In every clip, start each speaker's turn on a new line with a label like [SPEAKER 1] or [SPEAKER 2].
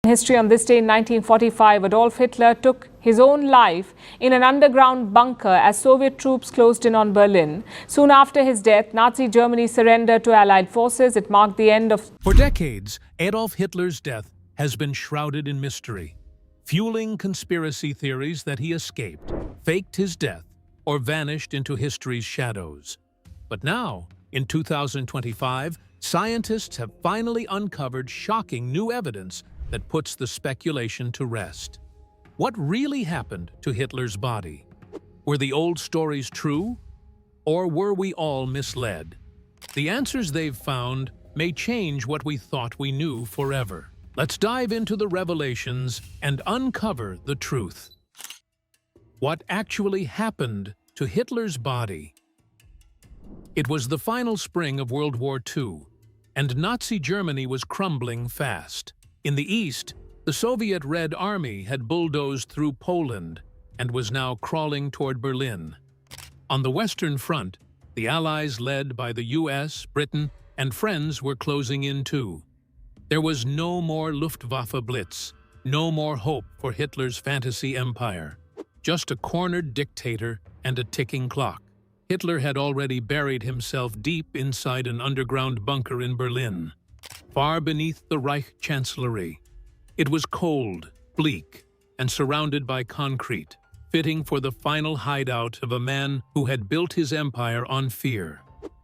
[SPEAKER 1] History on this day in 1945, Adolf Hitler took his own life in an underground bunker as Soviet troops closed in on Berlin. Soon after his death, Nazi Germany surrendered to Allied forces. It marked the end of...
[SPEAKER 2] For decades, Adolf Hitler's death has been shrouded in mystery, fueling conspiracy theories that he escaped, faked his death, or vanished into history's shadows. But now, in 2025, scientists have finally uncovered shocking new evidence that puts the speculation to rest. What really happened to Hitler's body? Were the old stories true? Or were we all misled? The answers they've found may change what we thought we knew forever. Let's dive into the revelations and uncover the truth. What actually happened to Hitler's body? It was the final spring of World War II, and Nazi Germany was crumbling fast. In the east, the Soviet Red Army had bulldozed through Poland and was now crawling toward Berlin. On the Western Front, the Allies, led by the US, Britain, and friends, were closing in too. There was no more Luftwaffe blitz, no more hope for Hitler's fantasy empire. Just a cornered dictator and a ticking clock. Hitler had already buried himself deep inside an underground bunker in Berlin, far beneath the Reich Chancellery. It was cold, bleak, and surrounded by concrete, fitting for the final hideout of a man who had built his empire on fear.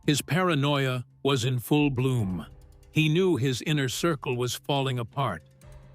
[SPEAKER 2] His paranoia was in full bloom. He knew his inner circle was falling apart.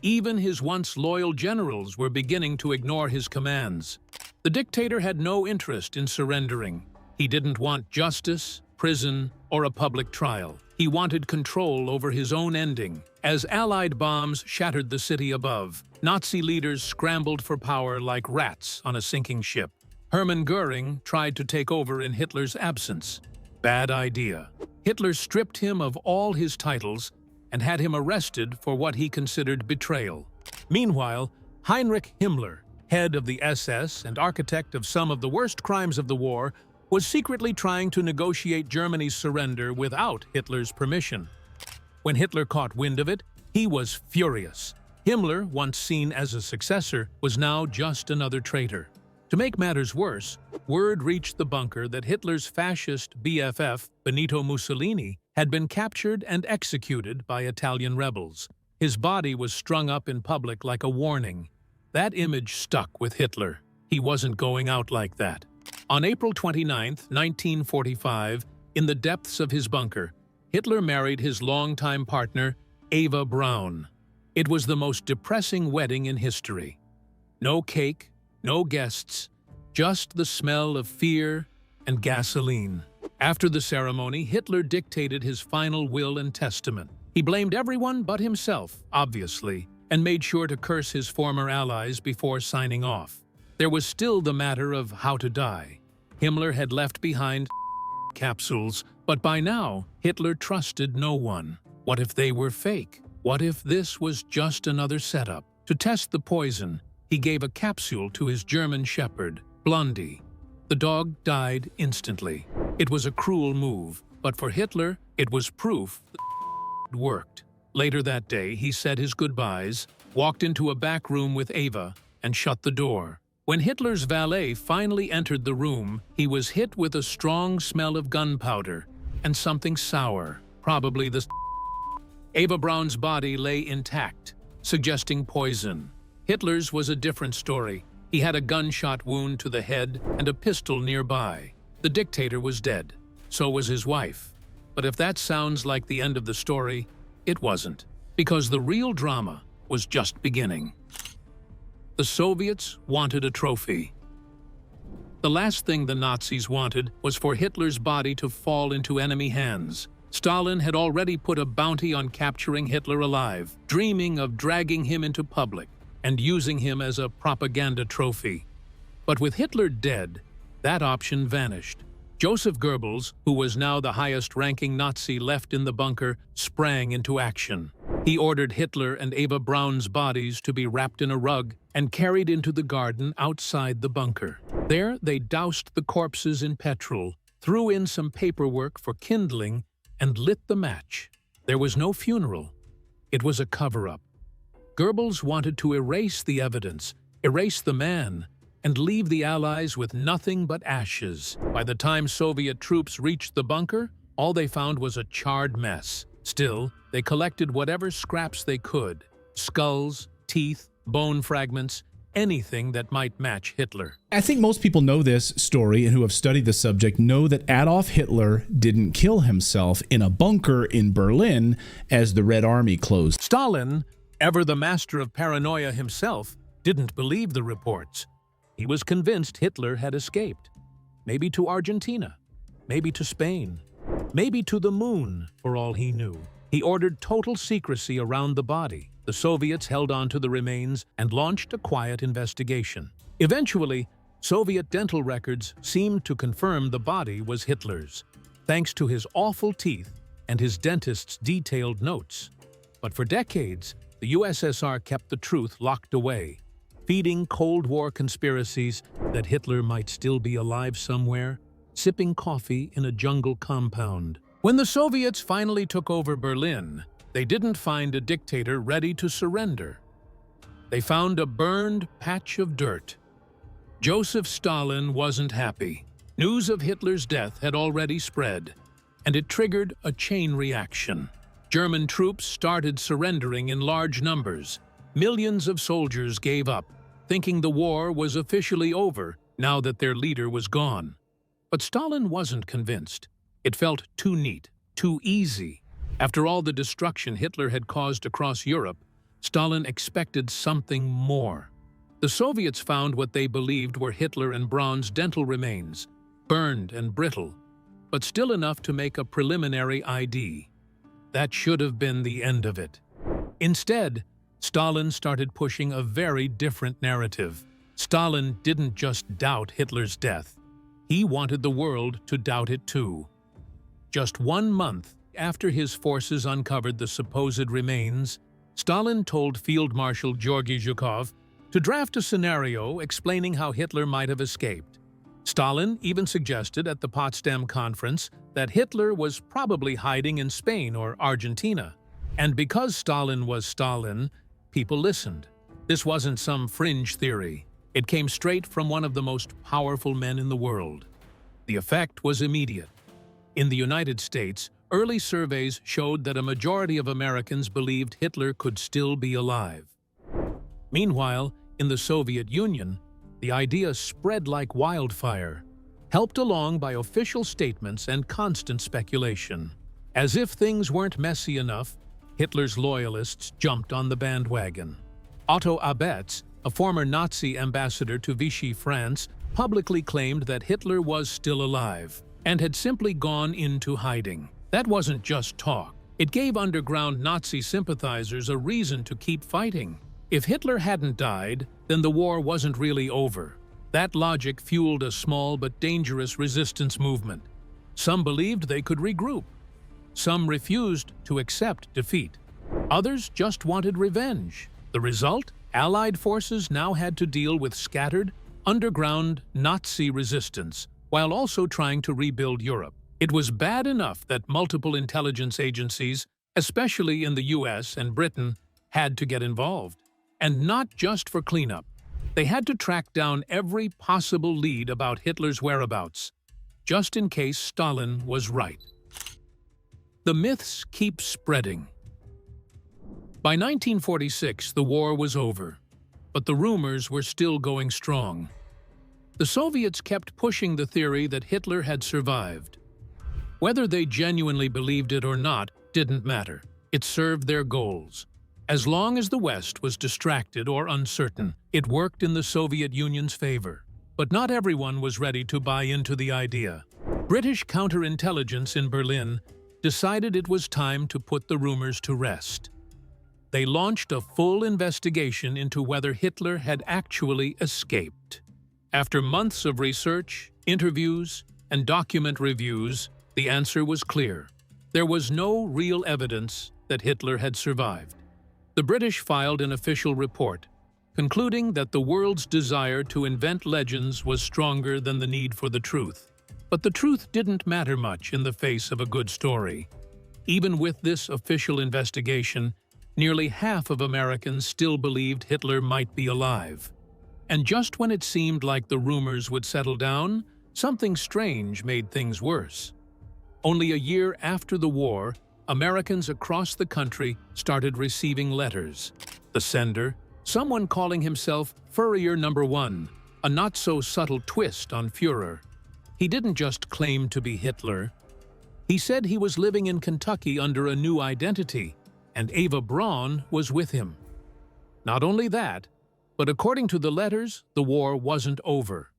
[SPEAKER 2] Even his once loyal generals were beginning to ignore his commands. The dictator had no interest in surrendering. He didn't want justice, prison, or a public trial. He wanted control over his own ending. As Allied bombs shattered the city above, Nazi leaders scrambled for power like rats on a sinking ship. Hermann Goering tried to take over in Hitler's absence. Bad idea. Hitler stripped him of all his titles and had him arrested for what he considered betrayal. Meanwhile, Heinrich Himmler, head of the SS and architect of some of the worst crimes of the war, was secretly trying to negotiate Germany's surrender without Hitler's permission. When Hitler caught wind of it, he was furious. Himmler, once seen as a successor, was now just another traitor. To make matters worse, word reached the bunker that Hitler's fascist BFF, Benito Mussolini, had been captured and executed by Italian rebels. His body was strung up in public like a warning. That image stuck with Hitler. He wasn't going out like that. On April 29, 1945, in the depths of his bunker, Hitler married his longtime partner, Eva Braun. It was the most depressing wedding in history. No cake, no guests, just the smell of fear and gasoline. After the ceremony, Hitler dictated his final will and testament. He blamed everyone but himself, obviously, and made sure to curse his former allies before signing off. There was still the matter of how to die. Himmler had left behind capsules, but by now, Hitler trusted no one. What if they were fake? What if this was just another setup? To test the poison, he gave a capsule to his German shepherd, Blondie. The dog died instantly. It was a cruel move, but for Hitler, it was proof it worked. Later that day, he said his goodbyes, walked into a back room with Eva, and shut the door. When Hitler's valet finally entered the room, he was hit with a strong smell of gunpowder and something sour, probably the Eva Braun's body lay intact, suggesting poison. Hitler's was a different story. He had a gunshot wound to the head and a pistol nearby. The dictator was dead. So was his wife. But if that sounds like the end of the story, it wasn't, because the real drama was just beginning. The Soviets wanted a trophy. The last thing the Nazis wanted was for Hitler's body to fall into enemy hands. Stalin had already put a bounty on capturing Hitler alive, dreaming of dragging him into public and using him as a propaganda trophy. But with Hitler dead, that option vanished. Joseph Goebbels, who was now the highest-ranking Nazi left in the bunker, sprang into action. He ordered Hitler and Eva Braun's bodies to be wrapped in a rug and carried into the garden outside the bunker. There, they doused the corpses in petrol, threw in some paperwork for kindling, and lit the match. There was no funeral. It was a cover-up. Goebbels wanted to erase the evidence, erase the man, and leave the Allies with nothing but ashes. By the time Soviet troops reached the bunker, all they found was a charred mess. Still, they collected whatever scraps they could: skulls, teeth, bone fragments, anything that might match Hitler.
[SPEAKER 3] I think most people know this story and who have studied the subject know that Adolf Hitler didn't kill himself in a bunker in Berlin as the Red Army closed.
[SPEAKER 2] Stalin, ever the master of paranoia himself, didn't believe the reports. He was convinced Hitler had escaped. Maybe to Argentina, maybe to Spain, maybe to the moon, for all he knew. He ordered total secrecy around the body. The Soviets held on to the remains and launched a quiet investigation. Eventually, Soviet dental records seemed to confirm the body was Hitler's, thanks to his awful teeth and his dentist's detailed notes. But for decades, the USSR kept the truth locked away, feeding Cold War conspiracies that Hitler might still be alive somewhere, sipping coffee in a jungle compound. When the Soviets finally took over Berlin, they didn't find a dictator ready to surrender. They found a burned patch of dirt. Joseph Stalin wasn't happy. News of Hitler's death had already spread, and it triggered a chain reaction. German troops started surrendering in large numbers. Millions of soldiers gave up, thinking the war was officially over now that their leader was gone. But Stalin wasn't convinced. It felt too neat, too easy. After all the destruction Hitler had caused across Europe, Stalin expected something more. The Soviets found what they believed were Hitler and Braun's dental remains, burned and brittle, but still enough to make a preliminary ID. That should have been the end of it. Instead, Stalin started pushing a very different narrative. Stalin didn't just doubt Hitler's death. He wanted the world to doubt it too. Just 1 month after his forces uncovered the supposed remains, Stalin told Field Marshal Georgy Zhukov to draft a scenario explaining how Hitler might have escaped. Stalin even suggested at the Potsdam Conference that Hitler was probably hiding in Spain or Argentina. And because Stalin was Stalin, people listened. This wasn't some fringe theory. It came straight from one of the most powerful men in the world. The effect was immediate. In the United States, early surveys showed that a majority of Americans believed Hitler could still be alive. Meanwhile, in the Soviet Union, the idea spread like wildfire, helped along by official statements and constant speculation. As if things weren't messy enough, Hitler's loyalists jumped on the bandwagon. Otto Abetz, a former Nazi ambassador to Vichy, France, publicly claimed that Hitler was still alive and had simply gone into hiding. That wasn't just talk. It gave underground Nazi sympathizers a reason to keep fighting. If Hitler hadn't died, then the war wasn't really over. That logic fueled a small but dangerous resistance movement. Some believed they could regroup. Some refused to accept defeat. Others just wanted revenge. The result? Allied forces now had to deal with scattered, underground Nazi resistance, while also trying to rebuild Europe. It was bad enough that multiple intelligence agencies, especially in the US and Britain, had to get involved. And not just for cleanup. They had to track down every possible lead about Hitler's whereabouts, just in case Stalin was right. The myths keep spreading. By 1946, the war was over, but the rumors were still going strong. The Soviets kept pushing the theory that Hitler had survived. Whether they genuinely believed it or not didn't matter. It served their goals. As long as the West was distracted or uncertain, it worked in the Soviet Union's favor. But not everyone was ready to buy into the idea. British counterintelligence in Berlin decided it was time to put the rumors to rest. They launched a full investigation into whether Hitler had actually escaped. After months of research, interviews, and document reviews, the answer was clear. There was no real evidence that Hitler had survived. The British filed an official report, concluding that the world's desire to invent legends was stronger than the need for the truth. But the truth didn't matter much in the face of a good story. Even with this official investigation, Nearly half of Americans still believed Hitler might be alive. And just when it seemed like the rumors would settle down, something strange made things worse. Only a year after the war, Americans across the country started receiving letters. The sender, someone calling himself Furrier Number 1, a not-so-subtle twist on Führer. He didn't just claim to be Hitler. He said he was living in Kentucky under a new identity, and Eva Braun was with him. Not only that, but according to the letters, the war wasn't over.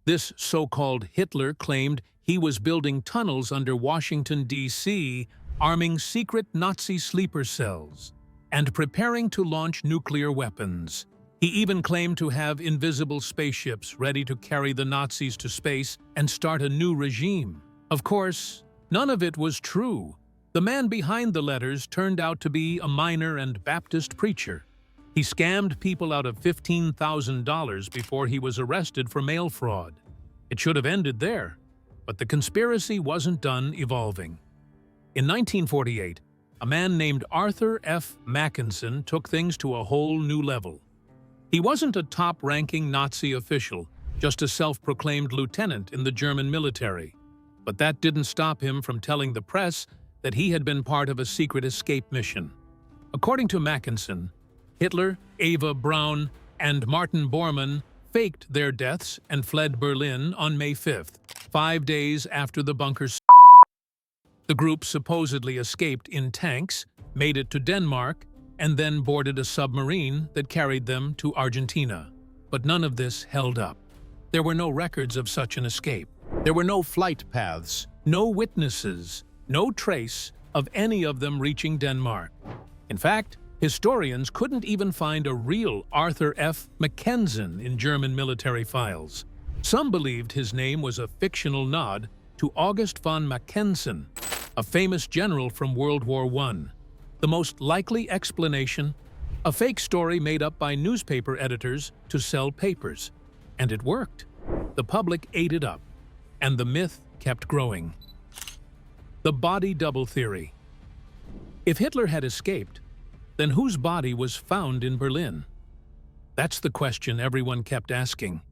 [SPEAKER 2] This so-called Hitler claimed he was building tunnels under Washington, D.C., arming secret Nazi sleeper cells, and preparing to launch nuclear weapons. He even claimed to have invisible spaceships ready to carry the Nazis to space and start a new regime. Of course, none of it was true. The man behind the letters turned out to be a minor and Baptist preacher. He scammed people out of $15,000 before he was arrested for mail fraud. It should have ended there, but the conspiracy wasn't done evolving. In 1948, a man named Arthur F. Mackensen took things to a whole new level. He wasn't a top-ranking Nazi official, just a self-proclaimed lieutenant in the German military. But that didn't stop him from telling the press that he had been part of a secret escape mission. According to Mackensen, Hitler, Eva Braun, and Martin Bormann faked their deaths and fled Berlin on May 5th, 5 days after the bunkers. The group supposedly escaped in tanks, made it to Denmark, and then boarded a submarine that carried them to Argentina. But none of this held up. There were no records of such an escape. There were no flight paths, no witnesses, no trace of any of them reaching Denmark. In fact, historians couldn't even find a real Arthur F. Mackensen in German military files. Some believed his name was a fictional nod to August von Mackensen, a famous general from World War I. The most likely explanation? A fake story made up by newspaper editors to sell papers. And it worked. The public ate it up, and the myth kept growing. The body double theory. If Hitler had escaped, then whose body was found in Berlin? That's the question everyone kept asking,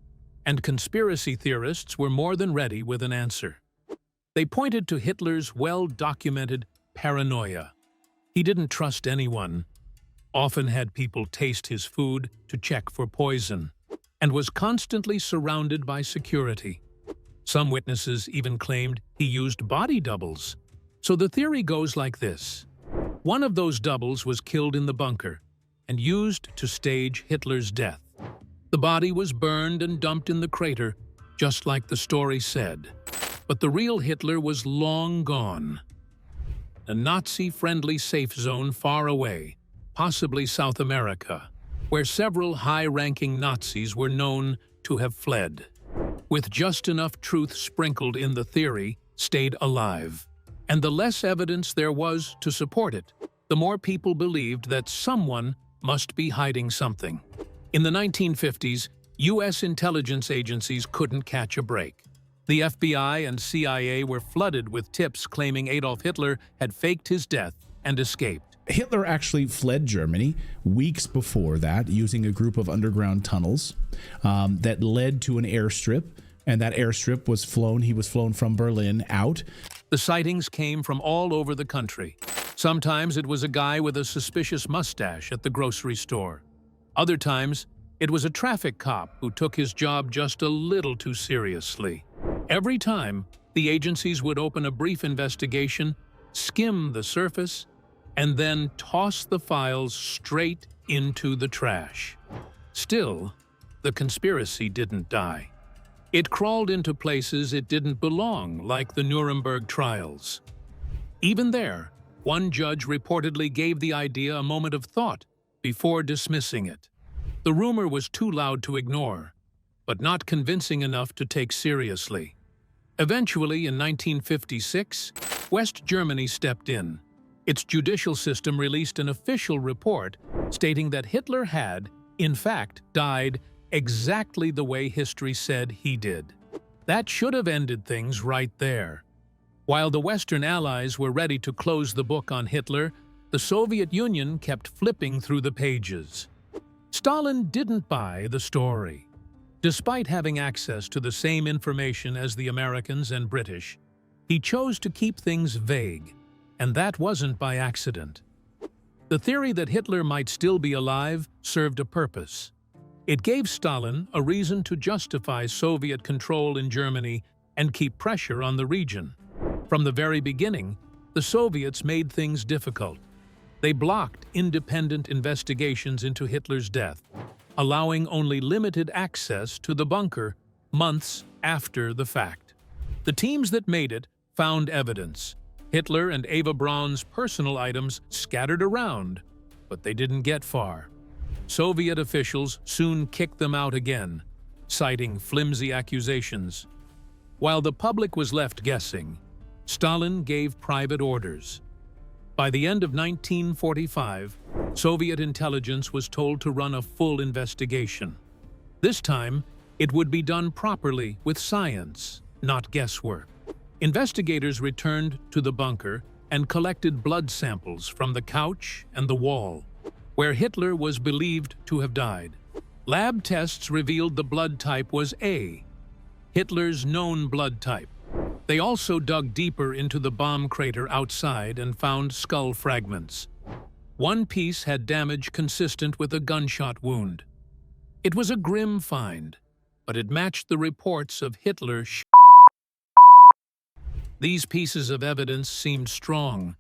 [SPEAKER 2] and conspiracy theorists were more than ready with an answer. They pointed to Hitler's well-documented paranoia. He didn't trust anyone, often had people taste his food to check for poison, and was constantly surrounded by security. Some witnesses even claimed he used body doubles. So the theory goes like this. One of those doubles was killed in the bunker and used to stage Hitler's death. The body was burned and dumped in the crater, just like the story said. But the real Hitler was long gone. A Nazi-friendly safe zone far away, possibly South America, where several high-ranking Nazis were known to have fled. With just enough truth sprinkled in the theory, stayed alive. And the less evidence there was to support it, the more people believed that someone must be hiding something. In the 1950s, U.S. intelligence agencies couldn't catch a break. The FBI and CIA were flooded with tips claiming Adolf Hitler had faked his death and escaped.
[SPEAKER 3] Hitler actually fled Germany weeks before that using a group of underground tunnels that led to an airstrip, and that airstrip was flown. He was flown from Berlin out.
[SPEAKER 2] The sightings came from all over the country. Sometimes it was a guy with a suspicious mustache at the grocery store. Other times, it was a traffic cop who took his job just a little too seriously. Every time, the agencies would open a brief investigation, skim the surface, and then toss the files straight into the trash. Still, the conspiracy didn't die. It crawled into places it didn't belong, like the Nuremberg trials. Even there, one judge reportedly gave the idea a moment of thought before dismissing it. The rumor was too loud to ignore, but not convincing enough to take seriously. Eventually, in 1956, West Germany stepped in. Its judicial system released an official report stating that Hitler had, in fact, died exactly the way history said he did. That should have ended things right there. While the Western Allies were ready to close the book on Hitler, the Soviet Union kept flipping through the pages. Stalin didn't buy the story. Despite having access to the same information as the Americans and British, he chose to keep things vague, and that wasn't by accident. The theory that Hitler might still be alive served a purpose. It gave Stalin a reason to justify Soviet control in Germany and keep pressure on the region. From the very beginning, the Soviets made things difficult. They blocked independent investigations into Hitler's death, allowing only limited access to the bunker months after the fact. The teams that made it found evidence. Hitler and Eva Braun's personal items scattered around, but they didn't get far. Soviet officials soon kicked them out again, citing flimsy accusations. While the public was left guessing, Stalin gave private orders. By the end of 1945, Soviet intelligence was told to run a full investigation. This time, it would be done properly with science, not guesswork. Investigators returned to the bunker and collected blood samples from the couch and the wall, where Hitler was believed to have died. Lab tests revealed the blood type was A, Hitler's known blood type. They also dug deeper into the bomb crater outside and found skull fragments. One piece had damage consistent with a gunshot wound. It was a grim find, but it matched the reports of Hitler. These pieces of evidence seemed strong.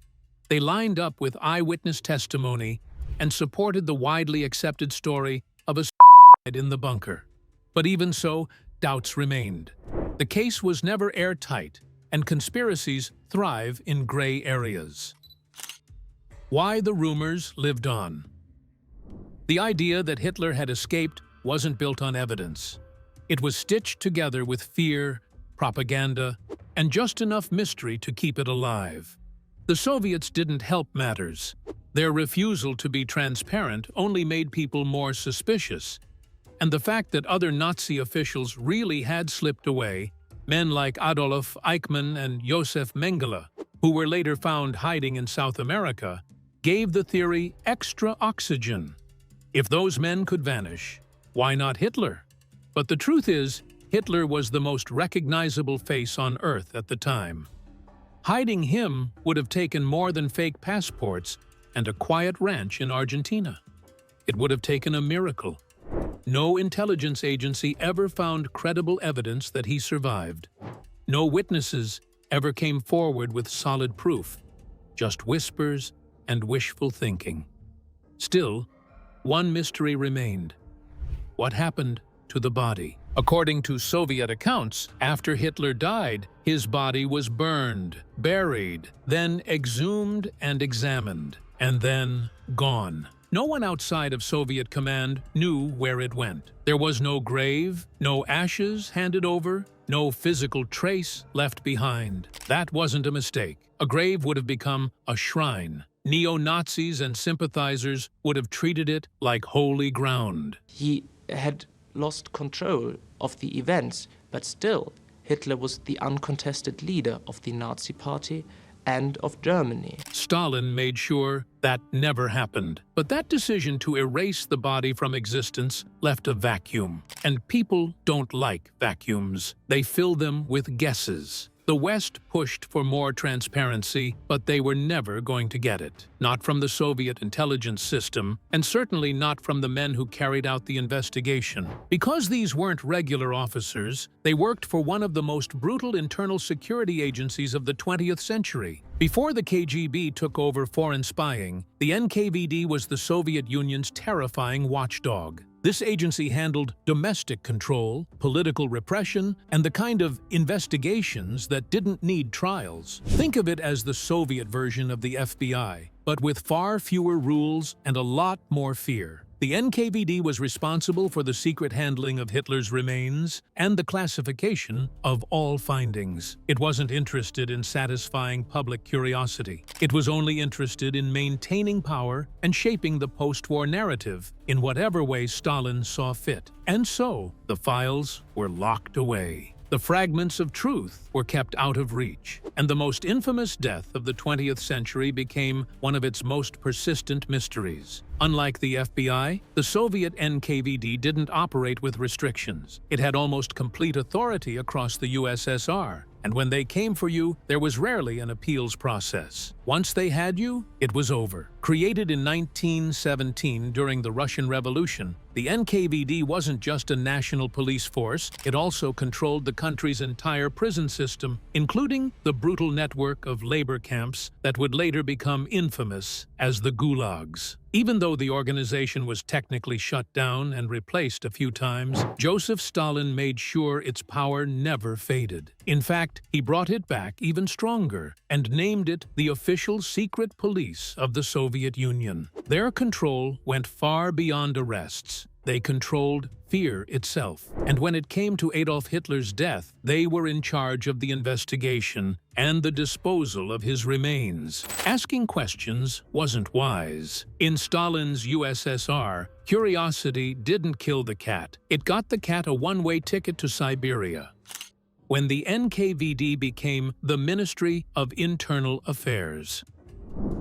[SPEAKER 2] They lined up with eyewitness testimony and supported the widely accepted story of a suicide in the bunker. But even so, doubts remained. The case was never airtight, and conspiracies thrive in gray areas. Why the rumors lived on. The idea that Hitler had escaped wasn't built on evidence. It was stitched together with fear, propaganda, and just enough mystery to keep it alive. The Soviets didn't help matters. Their refusal to be transparent only made people more suspicious. And the fact that other Nazi officials really had slipped away, men like Adolf Eichmann and Josef Mengele, who were later found hiding in South America, gave the theory extra oxygen. If those men could vanish, why not Hitler? But the truth is, Hitler was the most recognizable face on Earth at the time. Hiding him would have taken more than fake passports and a quiet ranch in Argentina. It would have taken a miracle. No intelligence agency ever found credible evidence that he survived. No witnesses ever came forward with solid proof, just whispers and wishful thinking. Still, one mystery remained. What happened to the body? According to Soviet accounts, after Hitler died, his body was burned, buried, then exhumed and examined, and then gone. No one outside of Soviet command knew where it went. There was no grave, no ashes handed over, no physical trace left behind. That wasn't a mistake. A grave would have become a shrine. Neo-Nazis and sympathizers would have treated it like holy ground.
[SPEAKER 4] He had lost control of the events, but still, Hitler was the uncontested leader of the Nazi Party and of Germany.
[SPEAKER 2] Stalin made sure that never happened. But that decision to erase the body from existence left a vacuum. And people don't like vacuums. They fill them with guesses. The West pushed for more transparency, but they were never going to get it. Not from the Soviet intelligence system, and certainly not from the men who carried out the investigation. Because these weren't regular officers, they worked for one of the most brutal internal security agencies of the 20th century. Before the KGB took over foreign spying, the NKVD was the Soviet Union's terrifying watchdog. This agency handled domestic control, political repression, and the kind of investigations that didn't need trials. Think of it as the Soviet version of the FBI, but with far fewer rules and a lot more fear. The NKVD was responsible for the secret handling of Hitler's remains and the classification of all findings. It wasn't interested in satisfying public curiosity. It was only interested in maintaining power and shaping the post-war narrative in whatever way Stalin saw fit. And so, the files were locked away. The fragments of truth were kept out of reach, and the most infamous death of the 20th century became one of its most persistent mysteries. Unlike the FBI, the Soviet NKVD didn't operate with restrictions. It had almost complete authority across the USSR, and when they came for you, there was rarely an appeals process. Once they had you, it was over. Created in 1917 during the Russian Revolution, the NKVD wasn't just a national police force, it also controlled the country's entire prison system, including the brutal network of labor camps that would later become infamous as the gulags. Even though the organization was technically shut down and replaced a few times, Joseph Stalin made sure its power never faded. In fact, he brought it back even stronger and named it the official secret police of the Soviet Union. Their control went far beyond arrests. They controlled fear itself. And when it came to Adolf Hitler's death, they were in charge of the investigation and the disposal of his remains. Asking questions wasn't wise. In Stalin's USSR, curiosity didn't kill the cat. It got the cat a one-way ticket to Siberia. When the NKVD became the Ministry of Internal Affairs.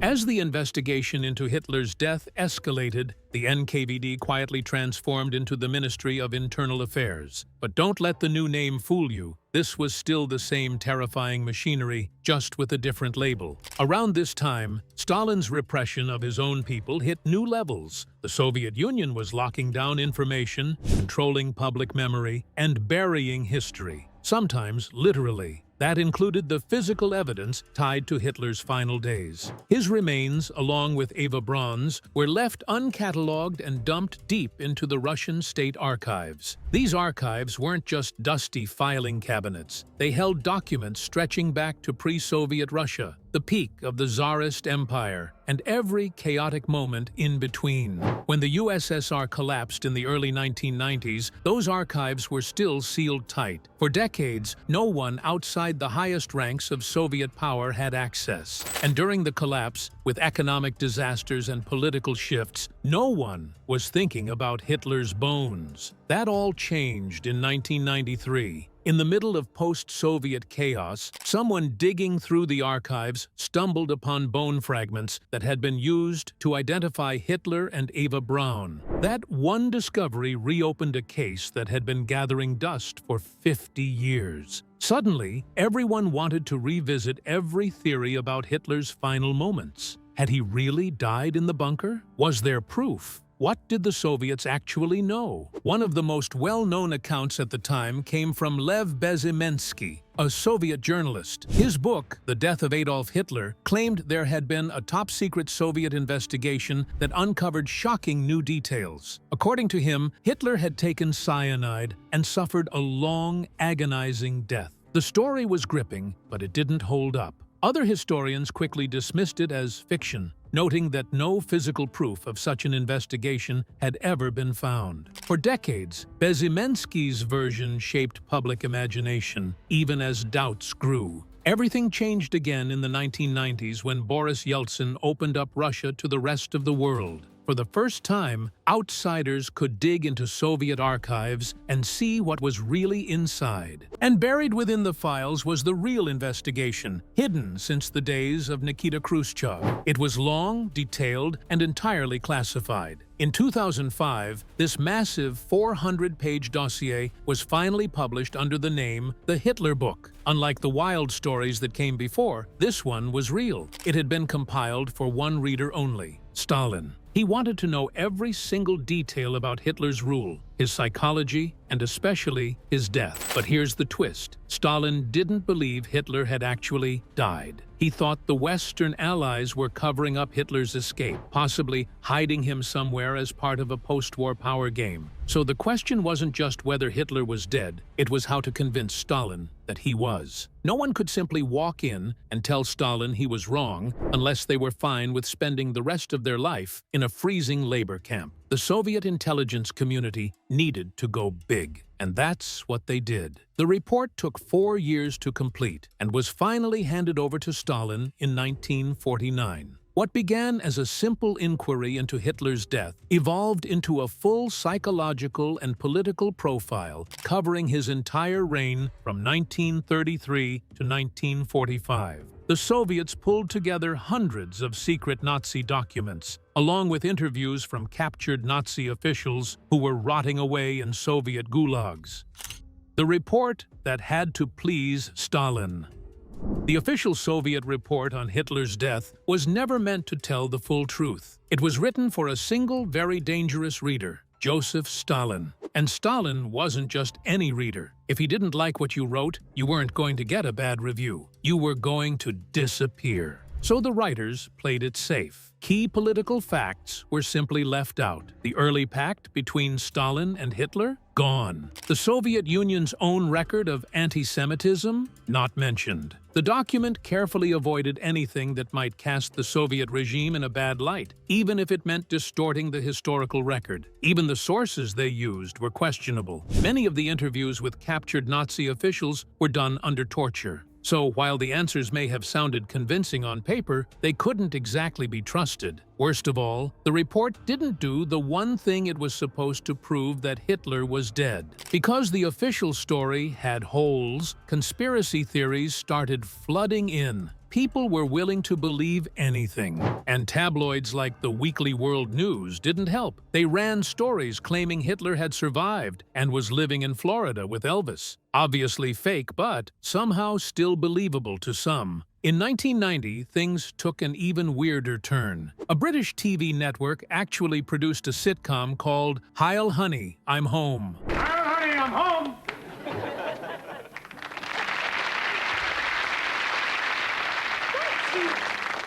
[SPEAKER 2] As the investigation into Hitler's death escalated, the NKVD quietly transformed into the Ministry of Internal Affairs. But don't let the new name fool you. This was still the same terrifying machinery, just with a different label. Around this time, Stalin's repression of his own people hit new levels. The Soviet Union was locking down information, controlling public memory, and burying history, sometimes literally. That included the physical evidence tied to Hitler's final days. His remains, along with Eva Braun's, were left uncatalogued and dumped deep into the Russian state archives. These archives weren't just dusty filing cabinets. They held documents stretching back to pre-Soviet Russia, the peak of the Tsarist Empire, and every chaotic moment in between. When the USSR collapsed in the early 1990s, those archives were still sealed tight. For decades, no one outside the highest ranks of Soviet power had access. And during the collapse, with economic disasters and political shifts, no one was thinking about Hitler's bones. That all changed in 1993. In the middle of post-Soviet chaos, someone digging through the archives stumbled upon bone fragments that had been used to identify Hitler and Eva Braun. That one discovery reopened a case that had been gathering dust for 50 years. Suddenly, everyone wanted to revisit every theory about Hitler's final moments. Had he really died in the bunker? Was there proof? What did the Soviets actually know? One of the most well-known accounts at the time came from Lev Bezimensky, a Soviet journalist. His book, The Death of Adolf Hitler, claimed there had been a top-secret Soviet investigation that uncovered shocking new details. According to him, Hitler had taken cyanide and suffered a long, agonizing death. The story was gripping, but it didn't hold up. Other historians quickly dismissed it as fiction, noting that no physical proof of such an investigation had ever been found. For decades, Bezimensky's version shaped public imagination, even as doubts grew. Everything changed again in the 1990s when Boris Yeltsin opened up Russia to the rest of the world. For the first time, outsiders could dig into Soviet archives and see what was really inside. And buried within the files was the real investigation, hidden since the days of Nikita Khrushchev. It was long, detailed, and entirely classified. In 2005, this massive 400-page dossier was finally published under the name The Hitler Book. Unlike the wild stories that came before, this one was real. It had been compiled for one reader only, Stalin. He wanted to know every single detail about Hitler's rule, his psychology, and especially his death. But here's the twist. Stalin didn't believe Hitler had actually died. He thought the Western Allies were covering up Hitler's escape, possibly hiding him somewhere as part of a post-war power game. So the question wasn't just whether Hitler was dead, it was how to convince Stalin that he was. No one could simply walk in and tell Stalin he was wrong unless they were fine with spending the rest of their life in a freezing labor camp. The Soviet intelligence community needed to go big, and that's what they did. The report took 4 years to complete and was finally handed over to Stalin in 1949. What began as a simple inquiry into Hitler's death evolved into a full psychological and political profile covering his entire reign from 1933 to 1945. The Soviets pulled together hundreds of secret Nazi documents, along with interviews from captured Nazi officials who were rotting away in Soviet gulags. The report that had to please Stalin. The official Soviet report on Hitler's death was never meant to tell the full truth. It was written for a single, very dangerous reader, Joseph Stalin. And Stalin wasn't just any reader. If he didn't like what you wrote, you weren't going to get a bad review. You were going to disappear. So the writers played it safe. Key political facts were simply left out. The early pact between Stalin and Hitler? Gone. The Soviet Union's own record of anti-Semitism? Not mentioned. The document carefully avoided anything that might cast the Soviet regime in a bad light, even if it meant distorting the historical record. Even the sources they used were questionable. Many of the interviews with captured Nazi officials were done under torture. So, while the answers may have sounded convincing on paper, they couldn't exactly be trusted. Worst of all, the report didn't do the one thing it was supposed to prove, that Hitler was dead. Because the official story had holes, conspiracy theories started flooding in. People were willing to believe anything. And tabloids like the Weekly World News didn't help. They ran stories claiming Hitler had survived and was living in Florida with Elvis. Obviously fake, but somehow still believable to some. In 1990, things took an even weirder turn. A British TV network actually produced a sitcom called Heil Honey, I'm Home.
[SPEAKER 5] Heil Honey, I'm home!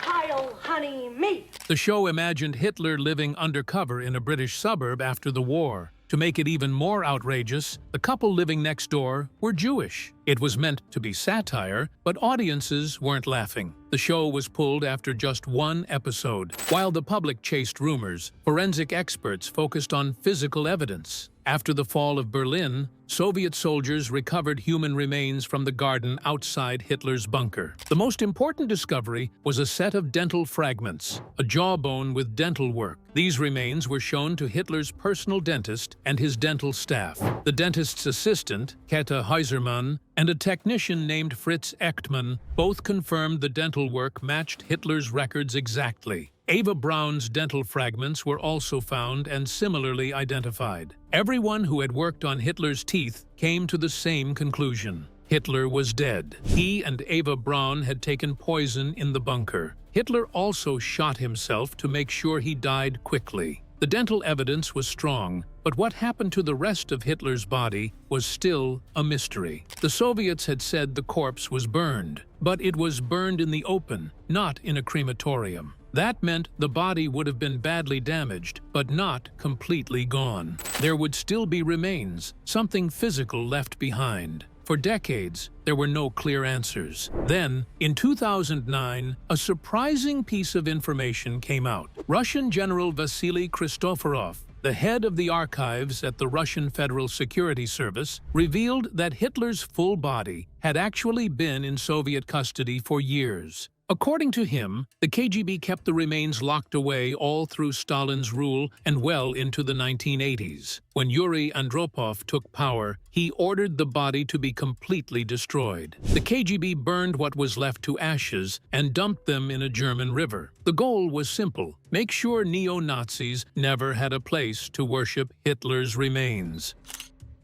[SPEAKER 6] Heil Honey me!
[SPEAKER 2] The show imagined Hitler living undercover in a British suburb after the war. To make it even more outrageous, the couple living next door were Jewish. It was meant to be satire, but audiences weren't laughing. The show was pulled after just one episode. While the public chased rumors, forensic experts focused on physical evidence. After the fall of Berlin, Soviet soldiers recovered human remains from the garden outside Hitler's bunker. The most important discovery was a set of dental fragments, a jawbone with dental work. These remains were shown to Hitler's personal dentist and his dental staff. The dentist's assistant, Käthe Häusermann, and a technician named Fritz Echtmann both confirmed the dental work matched Hitler's records exactly. Eva Braun's dental fragments were also found and similarly identified. Everyone who had worked on Hitler's teeth came to the same conclusion. Hitler was dead. He and Eva Braun had taken poison in the bunker. Hitler also shot himself to make sure he died quickly. The dental evidence was strong, but what happened to the rest of Hitler's body was still a mystery. The Soviets had said the corpse was burned, but it was burned in the open, not in a crematorium. That meant the body would have been badly damaged, but not completely gone. There would still be remains, something physical left behind. For decades, there were no clear answers. Then, in 2009, a surprising piece of information came out. Russian General Vasily Christoforov, the head of the archives at the Russian Federal Security Service, revealed that Hitler's full body had actually been in Soviet custody for years. According to him, the KGB kept the remains locked away all through Stalin's rule and well into the 1980s. When Yuri Andropov took power, he ordered the body to be completely destroyed. The KGB burned what was left to ashes and dumped them in a German river. The goal was simple: make sure neo-Nazis never had a place to worship Hitler's remains.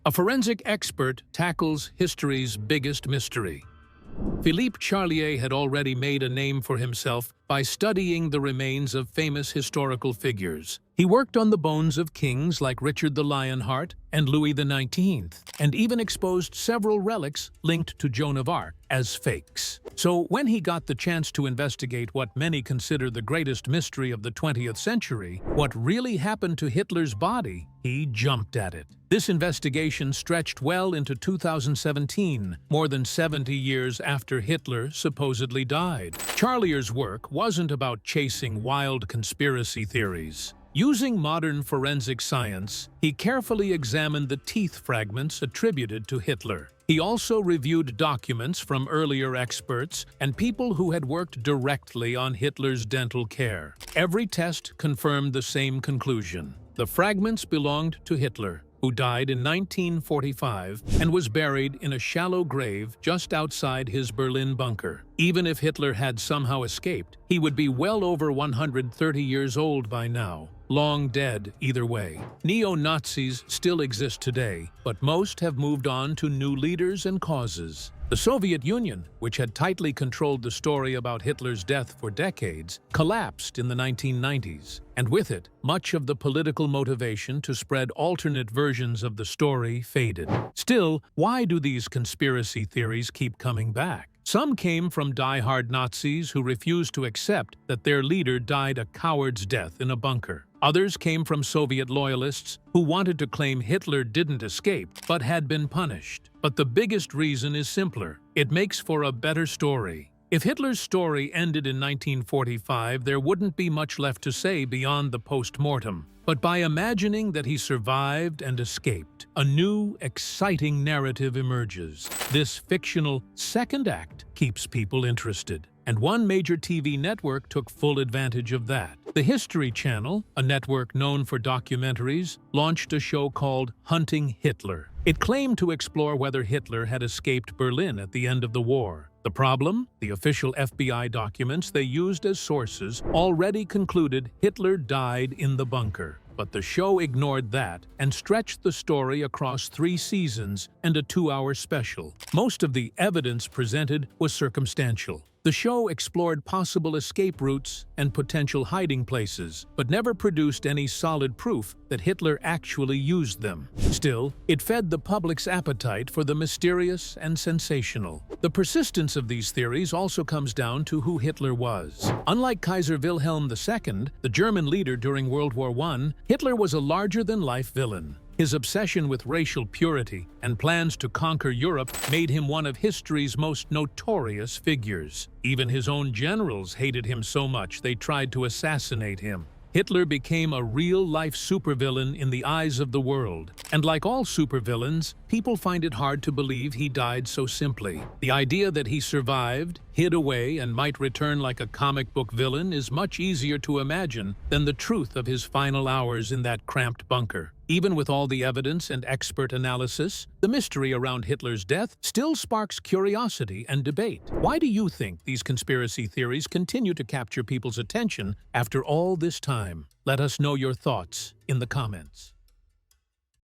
[SPEAKER 2] A forensic expert tackles history's biggest mystery. Philippe Charlier had already made a name for himself by studying the remains of famous historical figures. He worked on the bones of kings like Richard the Lionheart and Louis XIX, and even exposed several relics linked to Joan of Arc as fakes. So when he got the chance to investigate what many consider the greatest mystery of the 20th century, what really happened to Hitler's body, he jumped at it. This investigation stretched well into 2017, more than 70 years after Hitler supposedly died. Charlier's work wasn't about chasing wild conspiracy theories. Using modern forensic science, he carefully examined the teeth fragments attributed to Hitler. He also reviewed documents from earlier experts and people who had worked directly on Hitler's dental care. Every test confirmed the same conclusion. The fragments belonged to Hitler, who died in 1945 and was buried in a shallow grave just outside his Berlin bunker. Even if Hitler had somehow escaped, he would be well over 130 years old by now, long dead either way. Neo-Nazis still exist today, but most have moved on to new leaders and causes. The Soviet Union, which had tightly controlled the story about Hitler's death for decades, collapsed in the 1990s, and with it, much of the political motivation to spread alternate versions of the story faded. Still, why do these conspiracy theories keep coming back? Some came from die-hard Nazis who refused to accept that their leader died a coward's death in a bunker. Others came from Soviet loyalists who wanted to claim Hitler didn't escape but had been punished. But the biggest reason is simpler. It makes for a better story. If Hitler's story ended in 1945, there wouldn't be much left to say beyond the post-mortem. But by imagining that he survived and escaped, a new, exciting narrative emerges. This fictional second act keeps people interested. And one major TV network took full advantage of that. The History Channel, a network known for documentaries, launched a show called Hunting Hitler. It claimed to explore whether Hitler had escaped Berlin at the end of the war. The problem? The official FBI documents they used as sources already concluded Hitler died in the bunker. But the show ignored that and stretched the story across 3 seasons and a 2-hour special. Most of the evidence presented was circumstantial. The show explored possible escape routes and potential hiding places, but never produced any solid proof that Hitler actually used them. Still, it fed the public's appetite for the mysterious and sensational. The persistence of these theories also comes down to who Hitler was. Unlike Kaiser Wilhelm II, the German leader during World War I, Hitler was a larger-than-life villain. His obsession with racial purity and plans to conquer Europe made him one of history's most notorious figures. Even his own generals hated him so much they tried to assassinate him. Hitler became a real-life supervillain in the eyes of the world. And like all supervillains, people find it hard to believe he died so simply. The idea that he survived, hid away, and might return like a comic book villain is much easier to imagine than the truth of his final hours in that cramped bunker. Even with all the evidence and expert analysis, the mystery around Hitler's death still sparks curiosity and debate. Why do you think these conspiracy theories continue to capture people's attention after all this time? Let us know your thoughts in the comments.